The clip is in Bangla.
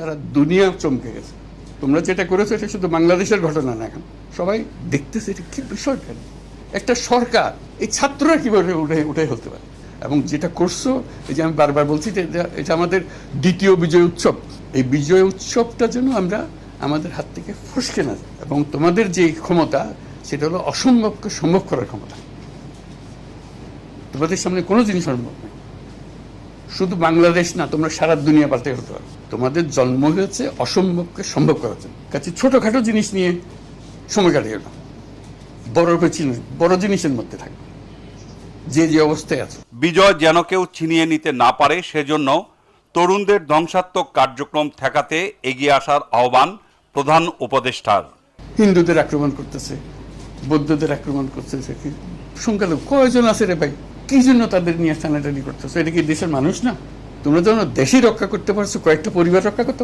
সারা দুনিয়া চমকে গেছে। তোমরা যেটা করেছো এটা শুধু বাংলাদেশের ঘটনা না, এখন সবাই দেখতেছে এটা কি বিষয়টা। একটা সরকার এই ছাত্ররা কিভাবে উঠে হতে পারে, এবং যেটা করছো এই যে আমি বারবার বলছি যে এটা আমাদের দ্বিতীয় বিজয় উৎসব। এই বিজয় উৎসবটা যেন আমরা আমাদের হাত থেকে ফসকে না যায়, এবং তোমাদের যে ক্ষমতা সেটা হলো অসম্ভবকে সম্ভব করার ক্ষমতা। তোমাদের সামনে কোনো জিনিস সম্ভব নয়। শুধু বাংলাদেশ না, তোমরা সারা দুনিয়া পাল্টে হতে পারো। তোমাদের জন্ম হয়েছে অসম্ভবকে সম্ভব করার জন্য। কাছে ছোটখাটো জিনিস নিয়ে সময় কাটিয়ে না, বড় জিনিসের মধ্যে থাকবে যে অবস্থায় আছে। বিজয় যেন কেউ ছিনিয়ে নিতে না পারে, সেজন্য তরুণদের ধ্বংসাত্মক কার্যক্রম ঠেকাতে এগিয়ে আসার আহ্বান প্রধান উপদেষ্টার। হিন্দুদের আক্রমণ করতেছে, বৌদ্ধদের আক্রমণ করতেছে, সংখ্যালঘু কয়জন আছে রে ভাই, কি জন্য তাদের নিয়ে টানাটানি করতেছে? এটা কি দেশের মানুষ না? তোমরা যেন দেশই রক্ষা করতে পারছো, কয়েকটা পরিবার রক্ষা করতে